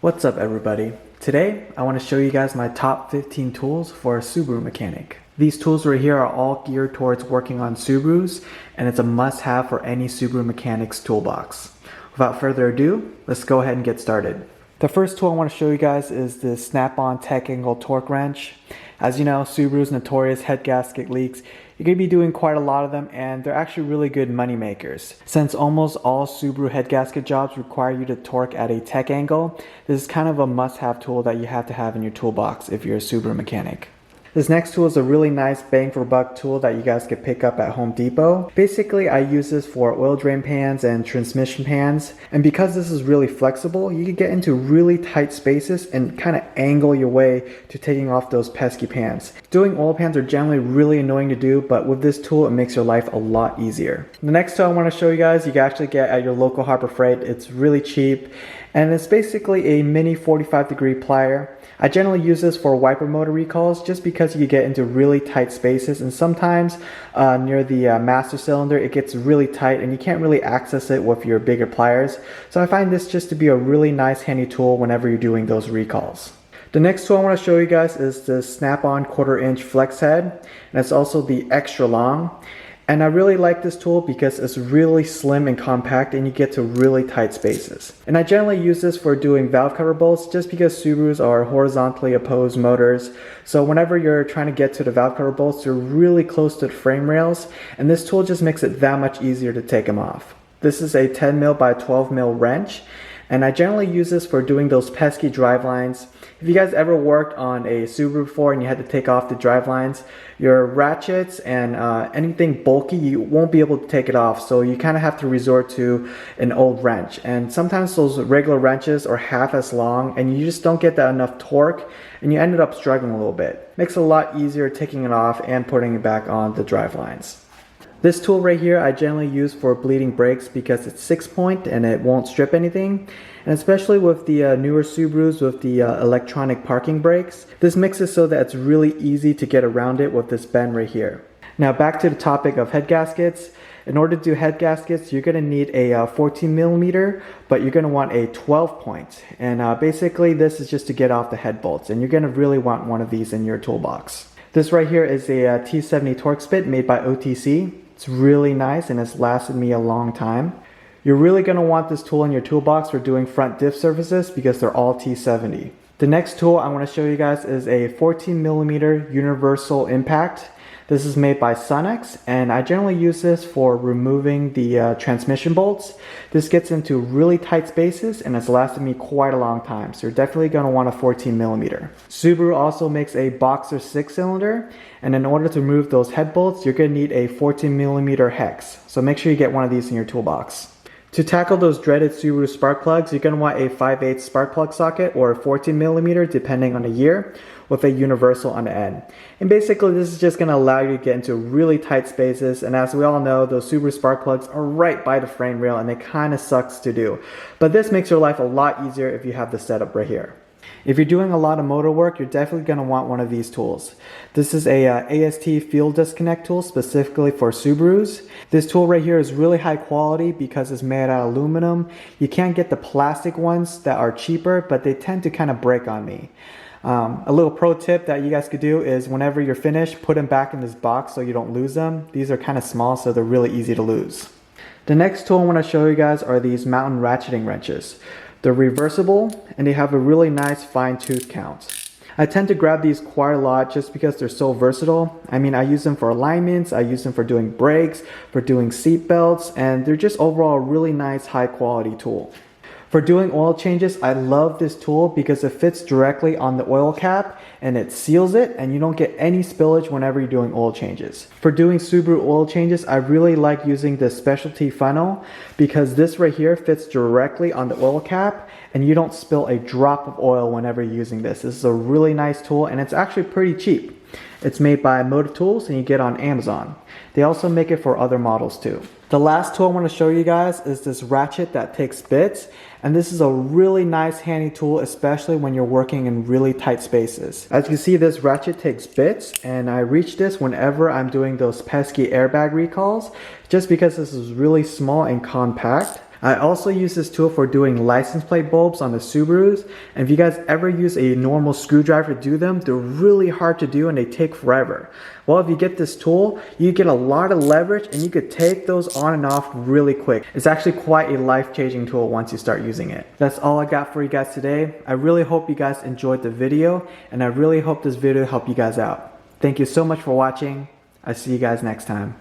What's up everybody? Today I want to show you guys my top 15 tools for a Subaru mechanic. These tools right here are all geared towards working on Subarus, and it's a must-have for any Subaru mechanic's toolbox. Without further ado, let's go ahead and get started. The first tool I want to show you guys is the snap-on tech angle torque wrench. As you know, Subaru's notorious head gasket leaks. You're going to be doing quite a lot of them, and they're actually really good money makers. Since almost all Subaru head gasket jobs require you to torque at a tech angle, this is kind of a must-have tool that you have to have in your toolbox if you're a Subaru mechanic. This next tool is a really nice bang for buck tool that you guys could pick up at Home Depot. Basically, I use this for oil drain pans and transmission pans. And because this is really flexible, you can get into really tight spaces and kind of angle your way to taking off those pesky pans. Doing oil pans are generally really annoying to do, but with this tool, it makes your life a lot easier. The next tool I want to show you guys, you can actually get at your local Harbor Freight. It's really cheap, and it's basically a mini 45-degree plier. I generally use this for wiper motor recalls just because you get into really tight spaces, and sometimes near the master cylinder it gets really tight and you can't really access it with your bigger pliers. So I find this just to be a really nice handy tool whenever you're doing those recalls. The next tool I want to show you guys is the snap-on 1/4 inch flex head, and it's also the extra long. And I really like this tool because it's really slim and compact and you get to really tight spaces. And I generally use this for doing valve cover bolts just because Subarus are horizontally opposed motors. So whenever you're trying to get to the valve cover bolts, you're really close to the frame rails, and this tool just makes it that much easier to take them off. This is a 10 mil by 12 mil wrench, and I generally use this for doing those pesky drive lines. If you guys ever worked on a Subaru before and you had to take off the drive lines, your ratchets and anything bulky, you won't be able to take it off, so you kind of have to resort to an old wrench. And sometimes those regular wrenches are half as long and you just don't get that enough torque, and you ended up struggling a little bit. Makes it a lot easier taking it off and putting it back on the drive lines. This tool right here I generally use for bleeding brakes because it's 6-point and it won't strip anything. And especially with the newer Subarus with the electronic parking brakes, this makes it so that it's really easy to get around it with this bend right here. Now back to the topic of head gaskets. In order to do head gaskets, you're going to need a 14 millimeter, but you're going to want a 12-point. And basically this is just to get off the head bolts, and you're going to really want one of these in your toolbox. This right here is a T70 Torx bit made by OTC. It's really nice and it's lasted me a long time. You're really going to want this tool in your toolbox for doing front diff surfaces because they're all T70. The next tool I want to show you guys is a 14 millimeter universal impact. This is made by Sunex, and I generally use this for removing the transmission bolts. This gets into really tight spaces and it's lasted me quite a long time, so you're definitely going to want a 14 millimeter. Subaru also makes a Boxer 6-cylinder, and in order to remove those head bolts, you're going to need a 14 millimeter hex. So make sure you get one of these in your toolbox. To tackle those dreaded Subaru spark plugs, you're going to want a 5/8 spark plug socket or a 14 millimeter depending on the year, with a universal on the end. And basically this is just going to allow you to get into really tight spaces, and as we all know, those Subaru spark plugs are right by the frame rail and it kind of sucks to do. But this makes your life a lot easier if you have the setup right here. If you're doing a lot of motor work, you're definitely going to want one of these tools. This is a AST field disconnect tool specifically for Subarus. This tool right here is really high quality because it's made out of aluminum. You can't get the plastic ones that are cheaper, but they tend to kind of break on me. A little pro tip that you guys could do is whenever you're finished, put them back in this box so you don't lose them. These are kind of small, so they're really easy to lose. The next tool I want to show you guys are these mountain ratcheting wrenches. They're reversible and they have a really nice fine tooth count. I tend to grab these quite a lot just because they're so versatile. I mean, I use them for alignments, I use them for doing brakes, for doing seat belts, and they're just overall a really nice high quality tool. For doing oil changes, I love this tool because it fits directly on the oil cap and it seals it, and you don't get any spillage whenever you're doing oil changes. For doing Subaru oil changes, I really like using the specialty funnel because this right here fits directly on the oil cap and you don't spill a drop of oil whenever you're using this. This is a really nice tool and it's actually pretty cheap. It's made by Motive Tools and you get on Amazon. They also make it for other models too. The last tool I want to show you guys is this ratchet that takes bits, and this is a really nice handy tool, especially when you're working in really tight spaces. As you can see, this ratchet takes bits, and I reach this whenever I'm doing those pesky airbag recalls just because this is really small and compact. I also use this tool for doing license plate bulbs on the Subarus, and if you guys ever use a normal screwdriver to do them, they're really hard to do and they take forever. Well, if you get this tool, you get a lot of leverage and you could take those on and off really quick. It's actually quite a life-changing tool once you start using it. That's all I got for you guys today. I really hope you guys enjoyed the video, and I really hope this video helped you guys out. Thank you so much for watching. I'll see you guys next time.